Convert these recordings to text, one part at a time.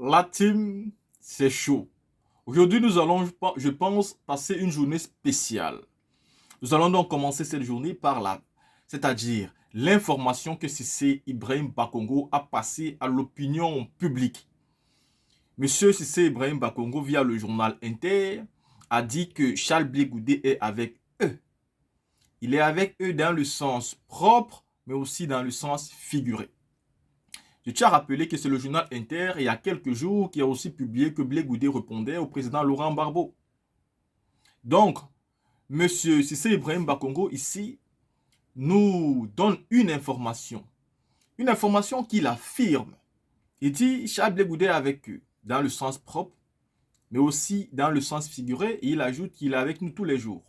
La team, c'est chaud. Aujourd'hui, nous allons, je pense, passer une journée spéciale. Nous allons donc commencer cette journée par c'est-à-dire l'information que Cissé Ibrahim Bakongo a passée à l'opinion publique. Monsieur Cissé Ibrahim Bakongo, via le journal Inter, a dit que Charles Blé Goudé est avec eux. Il est avec eux dans le sens propre, mais aussi dans le sens figuré. Je tiens à rappeler que c'est le journal Inter, il y a quelques jours, qui a aussi publié que Blé Goudé répondait au président Laurent Gbagbo. Donc, M. Cissé Ibrahim Bakongo, ici, nous donne une information. Une information qu'il affirme. Il dit Charles Blé Goudé est avec eux, dans le sens propre, mais aussi dans le sens figuré, et il ajoute qu'il est avec nous tous les jours.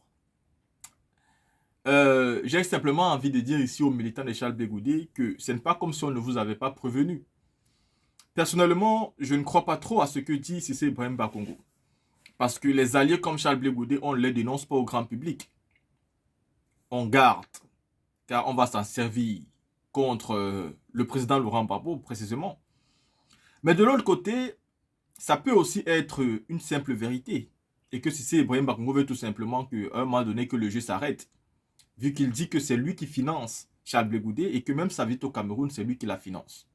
J'ai simplement envie de dire ici aux militants de Charles Blé Goudé que ce n'est pas comme si on ne vous avait pas prévenu. Personnellement, je ne crois pas trop à ce que dit Cissé Ibrahim Bakongo. Parce que les alliés comme Charles Blé Goudé, on ne les dénonce pas au grand public. On garde, car on va s'en servir contre le président Laurent Gbagbo, précisément. Mais de l'autre côté, ça peut aussi être une simple vérité. Et que Cissé Ibrahim Bakongo veut tout simplement qu'à un moment donné, que le jeu s'arrête. Vu qu'il dit que c'est lui qui finance Charles Blé Goudé et que même sa visite au Cameroun, c'est lui qui la finance.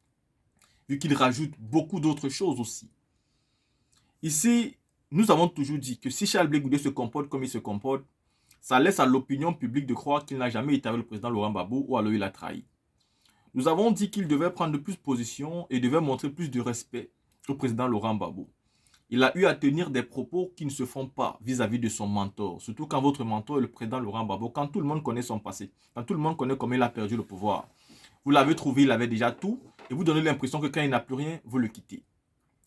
Vu qu'il rajoute beaucoup d'autres choses aussi. Ici, nous avons toujours dit que si Charles Blé Goudé se comporte comme il se comporte, ça laisse à l'opinion publique de croire qu'il n'a jamais été avec le président Laurent Gbagbo ou alors il a trahi. Nous avons dit qu'il devait prendre plus position et devait montrer plus de respect au président Laurent Gbagbo. Il a eu à tenir des propos qui ne se font pas vis-à-vis de son mentor. Surtout quand votre mentor est le président Laurent Gbagbo, quand tout le monde connaît son passé, quand tout le monde connaît comment il a perdu le pouvoir. Vous l'avez trouvé, il avait déjà tout, et vous donnez l'impression que quand il n'a plus rien, vous le quittez.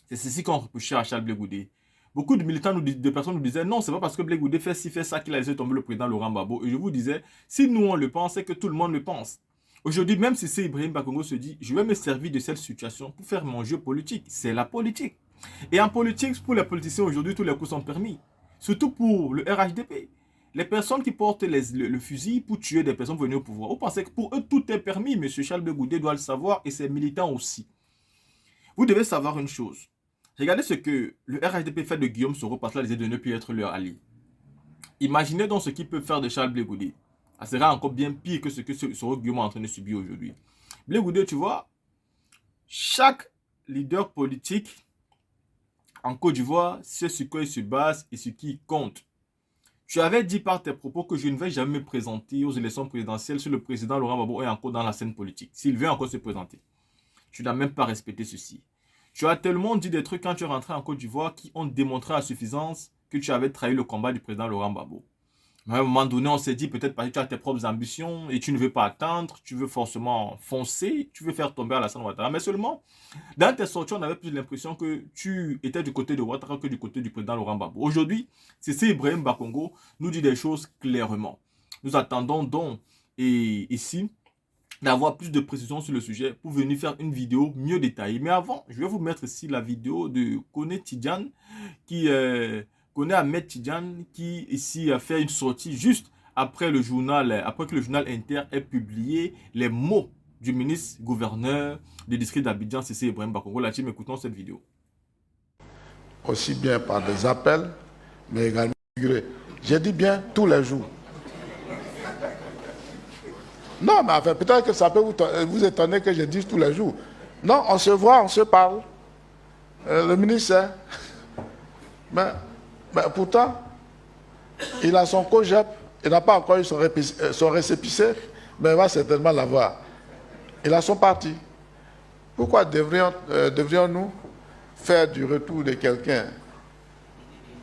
C'est ceci qu'on reprochait à Charles Blé Goudé. Beaucoup de militants, de personnes nous disaient non, c'est pas parce que Blé Goudé fait ci, fait ça qu'il a laissé tomber le président Laurent Gbagbo. Et je vous disais, si nous on le pense, c'est que tout le monde le pense. Aujourd'hui, même si c'est Ibrahim Bakongo se dit, je vais me servir de cette situation pour faire mon jeu politique. C'est la politique. Et en politique, pour les politiciens aujourd'hui, tous les coups sont permis. Surtout pour le RHDP. Les personnes qui portent le fusil pour tuer des personnes venues au pouvoir. Vous pensez que pour eux, tout est permis. M. Charles Blé Goudé doit le savoir et ses militants aussi. Vous devez savoir une chose. Regardez ce que le RHDP fait de Guillaume Soro parce qu'il a décidé de ne plus être leur allié. Imaginez donc ce qu'il peut faire de Charles Blé Goudé. Ça sera encore bien pire que ce que Soro Guillaume est en train de subir aujourd'hui. Blé Goudé, tu vois, chaque leader politique en Côte d'Ivoire, c'est sur quoi il se base et ce qui compte. Tu avais dit par tes propos que je ne vais jamais me présenter aux élections présidentielles si le président Laurent Gbagbo est encore dans la scène politique, s'il veut encore se présenter. Tu n'as même pas respecté ceci. Tu as tellement dit des trucs quand tu es rentré en Côte d'Ivoire qui ont démontré à suffisance que tu avais trahi le combat du président Laurent Gbagbo. Mais à un moment donné, on s'est dit peut-être parce que tu as tes propres ambitions et tu ne veux pas attendre, tu veux forcément foncer, tu veux faire tomber Alassane Ouattara. Mais seulement, dans tes sorties, on avait plus l'impression que tu étais du côté de Ouattara que du côté du président Laurent Gbagbo. Aujourd'hui, Cissé Ibrahim Bakongo nous dit des choses clairement. Nous attendons donc, et ici, d'avoir plus de précision sur le sujet pour venir faire une vidéo mieux détaillée. Mais avant, je vais vous mettre ici la vidéo de Koné Tidjane qui connaît Ahmed Tidjane qui ici a fait une sortie juste après que le journal Inter ait publié les mots du ministre gouverneur du district d'Abidjan, Cissé Ibrahim Bakongo. La team, écoutons cette vidéo. Aussi bien par des appels, mais également figurés. J'ai dit bien tous les jours. Non, mais enfin, peut-être que ça peut vous étonner que je dise tous les jours. Non, on se voit, on se parle. Le ministre sait. Mais pourtant, il a son cogep. Il n'a pas encore eu son récépissé, mais il va certainement l'avoir. Il a son parti. Pourquoi devrions-nous faire du retour de quelqu'un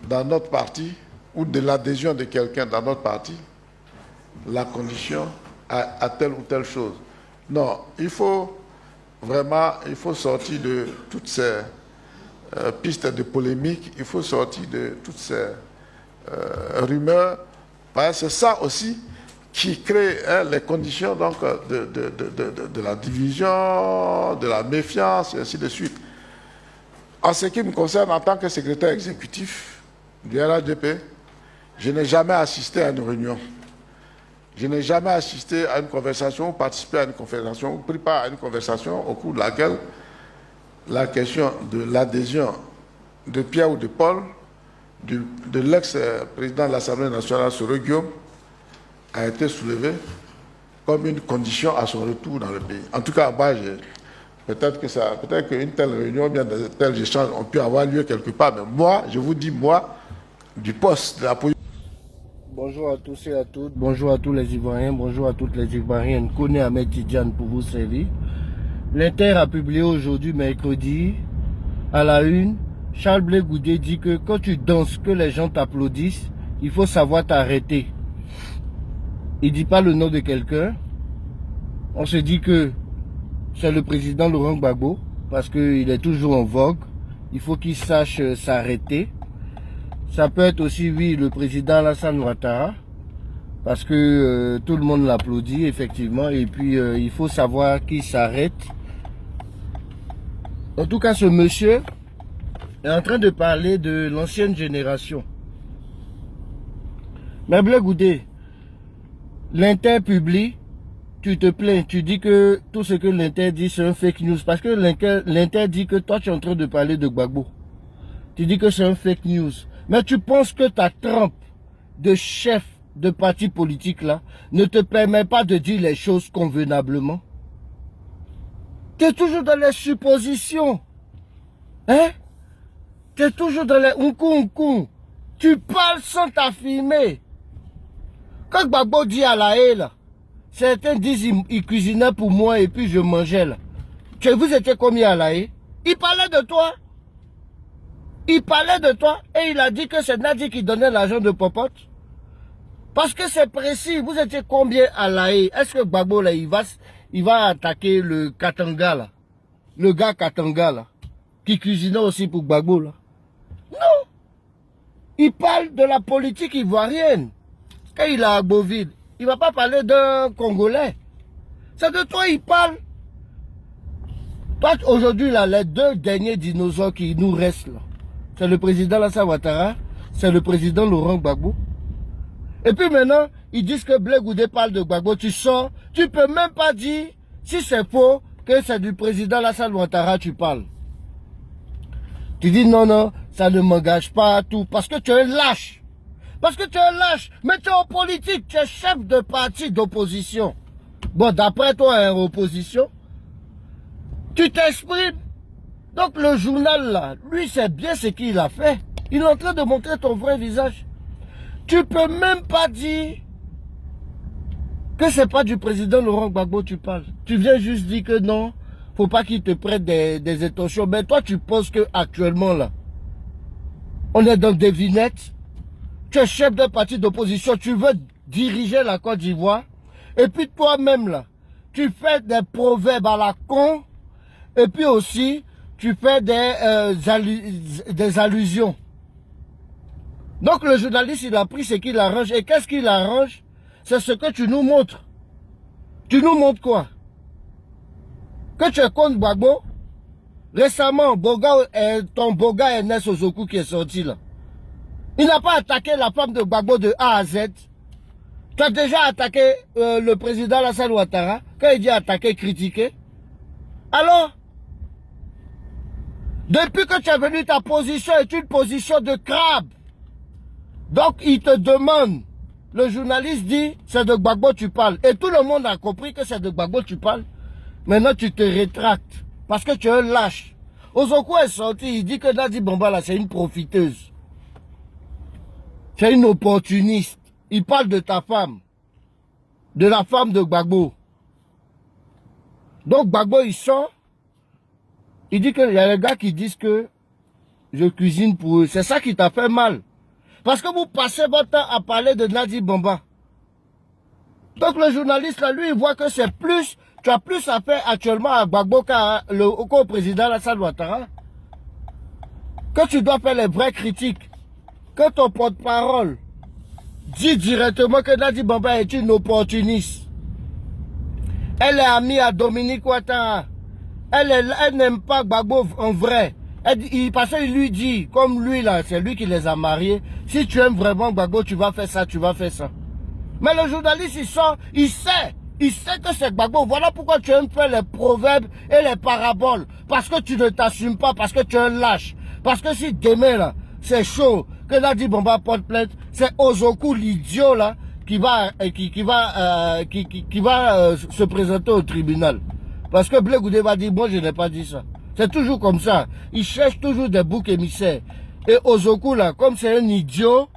dans notre parti ou de l'adhésion de quelqu'un dans notre parti la condition à telle ou telle chose? Non, il faut sortir de toutes ces pistes de polémique, il faut sortir de toutes ces rumeurs, parce que c'est ça aussi qui crée les conditions donc, de la division, de la méfiance, et ainsi de suite. En ce qui me concerne, en tant que secrétaire exécutif du RHDP, je n'ai jamais assisté à une réunion. Je n'ai jamais assisté à une conversation, participé à une conversation, ou pris part à une conversation au cours de laquelle la question de l'adhésion de Pierre ou de Paul, de l'ex-président de l'Assemblée nationale, Soro Guillaume, a été soulevée comme une condition à son retour dans le pays. En tout cas, peut-être qu'une telle réunion, bien de tels échanges ont pu avoir lieu quelque part, mais moi, je vous dis, moi, du poste de la police. Bonjour à tous et à toutes, bonjour à tous les Ivoiriens, bonjour à toutes les Ivoiriennes. Kone Ahmed Tidjane pour vous servir. L'Inter a publié aujourd'hui, mercredi, à la une, Charles Blé Goudé dit que quand tu danses, que les gens t'applaudissent, il faut savoir t'arrêter. Il ne dit pas le nom de quelqu'un. On se dit que c'est le président Laurent Gbagbo, parce qu'il est toujours en vogue. Il faut qu'il sache s'arrêter. Ça peut être aussi, oui, le président Alassane Ouattara, parce que tout le monde l'applaudit, effectivement, et puis il faut savoir qui s'arrête. En tout cas, ce monsieur est en train de parler de l'ancienne génération. Mais Blé Goudé, l'Inter publie, tu te plains, tu dis que tout ce que l'Inter dit c'est un fake news, parce que l'Inter dit que toi tu es en train de parler de Gbagbo. Tu dis que c'est un fake news. Mais tu penses que ta trempe de chef de parti politique là ne te permet pas de dire les choses convenablement? Tu es toujours dans les suppositions. Hein? Tu es toujours dans les unkou. Tu parles sans t'affirmer. Quand Gbagbo dit à la haie là, certains disent il cuisinait pour moi et puis je mangeais là. Vous étiez combien à la haie? Il parlait de toi. Il parlait de toi et il a dit que c'est Nadi qui donnait l'argent de Popote. Parce que c'est précis, vous étiez combien à la haie? Est-ce que Gbagbo là, il va attaquer le Katanga là? Le gars Katanga là, qui cuisinait aussi pour Gbagbo là? Non! Il parle de la politique ivoirienne. Quand il est à Beauville, il ne va pas parler d'un Congolais. C'est de toi il parle. Toi, aujourd'hui, là, les deux derniers dinosaures qui nous restent là, c'est le président Alassane Ouattara, c'est le président Laurent Gbagbo. Et puis maintenant, ils disent que Blé Goudé parle de Gbagbo. Tu sors, tu ne peux même pas dire, si c'est faux, que c'est du président Alassane Ouattara tu parles. Tu dis non, ça ne m'engage pas tout, parce que tu es un lâche. Parce que tu es un lâche, mais tu es en politique, tu es chef de parti d'opposition. Bon, d'après toi, en opposition, tu t'exprimes. Donc le journal là, lui c'est bien ce qu'il a fait. Il est en train de montrer ton vrai visage. Tu peux même pas dire que c'est pas du président Laurent Gbagbo tu parles. Tu viens juste dire que non, faut pas qu'il te prête des intentions. Mais toi tu penses que actuellement là, on est dans des vignettes. Tu es chef d'un parti d'opposition, tu veux diriger la Côte d'Ivoire. Et puis toi-même là, tu fais des proverbes à la con. Et puis aussi, tu fais des allusions. Donc le journaliste, il a pris ce qu'il arrange. Et qu'est-ce qu'il arrange? C'est ce que tu nous montres. Tu nous montres quoi? Que tu es contre Gbagbo? Récemment, ton Boga Ernest Ozoku qui est sorti là. Il n'a pas attaqué la femme de Gbagbo de A à Z. Tu as déjà attaqué le président Alassane Ouattara. Quand il dit attaquer, critiquer. Alors, depuis que tu es venu, ta position est une position de crabe. Donc, il te demande, le journaliste dit, c'est de Gbagbo tu parles. Et tout le monde a compris que c'est de Gbagbo tu parles. Maintenant, tu te rétractes. Parce que tu es un lâche. Ozoku est sorti, il dit que Nadi Bambala, c'est une profiteuse. C'est une opportuniste. Il parle de ta femme. De la femme de Gbagbo. Donc, Gbagbo, il sort. Il dit qu'il y a des gars qui disent que je cuisine pour eux. C'est ça qui t'a fait mal. Parce que vous passez votre temps à parler de Nadi Bamba. Donc le journaliste, là, lui, il voit que c'est plus, tu as plus à faire actuellement à Gbagbo qu'au président Alassane Ouattara. Que tu dois faire les vraies critiques. Que ton porte-parole dit directement que Nadi Bamba est une opportuniste. Elle est amie à Dominique Ouattara. Elle n'aime pas Gbagbo en vrai. Parce qu'il lui dit, comme lui là, c'est lui qui les a mariés. Si tu aimes vraiment Gbagbo, tu vas faire ça, tu vas faire ça. Mais le journaliste, il sort, il sait Il sait que c'est Gbagbo. Voilà pourquoi tu aimes faire les proverbes et les paraboles. Parce que tu ne t'assumes pas, parce que tu es un lâche. Parce que si demain, là, c'est chaud, que Nadi Bomba porte plainte, c'est Ozoku, l'idiot, là, qui va se présenter au tribunal. Parce que Blé Goudé va dire, moi je n'ai pas dit ça. C'est toujours comme ça. Il cherche toujours des boucs émissaires. Et Ozoku, là, comme c'est un idiot,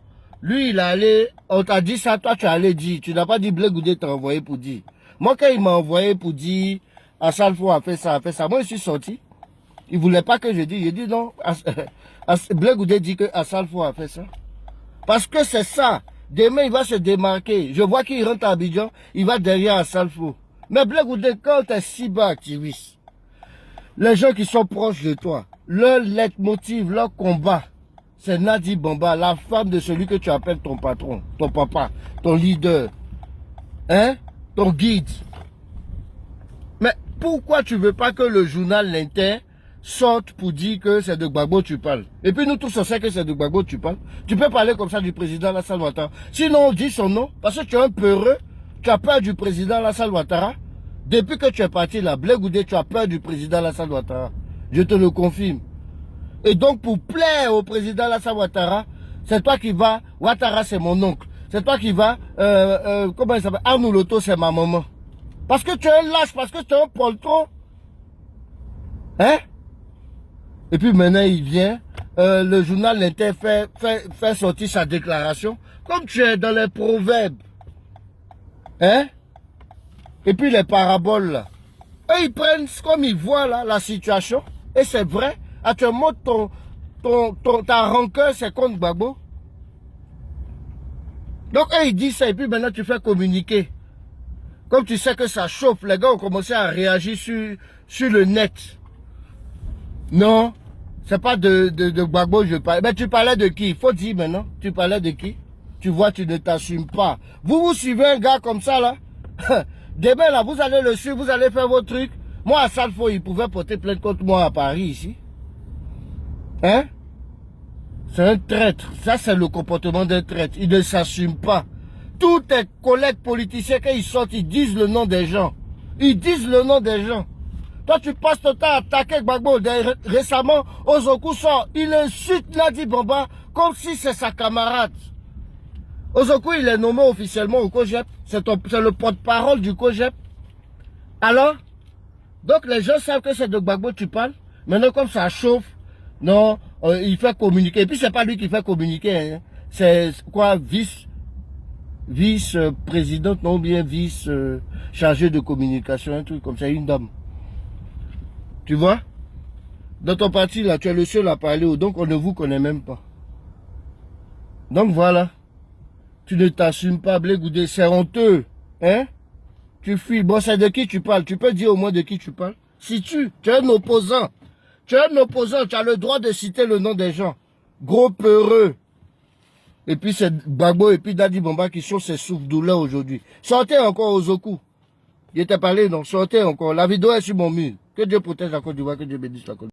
lui, il est allé, on t'a dit ça, toi tu es allé dire. Tu n'as pas dit Blé Goudé t'a envoyé pour dire. Moi, quand il m'a envoyé pour dire, Assalfo a fait ça, moi je suis sorti. Il ne voulait pas que je dise. J'ai dit non. Blé Goudé dit que Assalfo a fait ça. Parce que c'est ça. Demain, il va se démarquer. Je vois qu'il rentre à Abidjan, il va derrière Assalfo. Mais Blé Goudé, quand tu es cyber-activiste, les gens qui sont proches de toi, leur leitmotiv, leur combat, c'est Nadi Bomba, la femme de celui que tu appelles ton patron, ton papa, ton leader, hein, ton guide. Mais pourquoi tu veux pas que le journal L'Inter sorte pour dire que c'est de Gbagbo tu parles? Et puis nous tous on sait que c'est de Gbagbo tu parles. Tu peux parler comme ça du président Alassane Ouattara. Sinon on dit son nom, parce que tu es un peureux, tu as peur du président Alassane Ouattara. Depuis que tu es parti là, Blé Goudé, tu as peur du président Alassane Ouattara. Je te le confirme. Et donc pour plaire au président Alassane Ouattara, c'est toi qui vas, Ouattara c'est mon oncle, c'est toi qui vas, comment il s'appelle, Arnaud Loto c'est ma maman. Parce que tu es un lâche, parce que tu es un poltron. Hein? Et puis maintenant il vient, le journal L'Inter fait sortir sa déclaration, comme tu es dans les proverbes. Hein? Et puis les paraboles là. Eux ils prennent comme ils voient là, la situation, et c'est vrai, actuellement ta rancœur c'est contre Gbagbo. Donc eux ils disent ça, et puis maintenant tu fais communiquer. Comme tu sais que ça chauffe, les gars ont commencé à réagir sur le net. Non, c'est pas de Gbagbo je parle. Mais tu parlais de qui? Il faut dire maintenant, tu parlais de qui? Tu vois, tu ne t'assumes pas. Vous suivez un gars comme ça là. Demain là, vous allez le suivre, vous allez faire vos trucs. Moi, à Salfo, il pouvait porter plainte contre moi à Paris ici. Hein? C'est un traître. Ça, c'est le comportement d'un traître. Il ne s'assume pas. Tous tes collègues politiciens, quand ils sortent, ils disent le nom des gens. Ils disent le nom des gens. Toi, tu passes ton temps à attaquer Gbagbo. Récemment, Ozoku sort. Il insulte Nadi Bomba comme si c'est sa camarade. Ozoku, il est nommé officiellement au COGEP. C'est le porte-parole du COGEP. Alors, donc les gens savent que c'est de Gbagbo tu parles. Maintenant, comme ça chauffe, non, il fait communiquer. Et puis, c'est pas lui qui fait communiquer. Hein. C'est quoi, vice-présidente, non, bien vice-chargée de communication, un truc comme ça, une dame. Tu vois? Dans ton parti, là, tu es le seul à parler, donc on ne vous connaît même pas. Donc voilà. Tu ne t'assumes pas, Blé Goudé, c'est honteux. Hein? Tu fuis. Bon, c'est de qui tu parles? Tu peux dire au moins de qui tu parles? Si tu es un opposant. Tu es un opposant, tu as le droit de citer le nom des gens. Gros peureux. Et puis c'est Gbagbo et puis Nadi Bomba qui sont ses souffres-douleurs aujourd'hui. Sortez encore Ozoku. Il était parlé, donc sortez encore. La vidéo est sur mon mur. Que Dieu protège la Côte d'Ivoire, que Dieu bénisse la Côte d'Ivoire.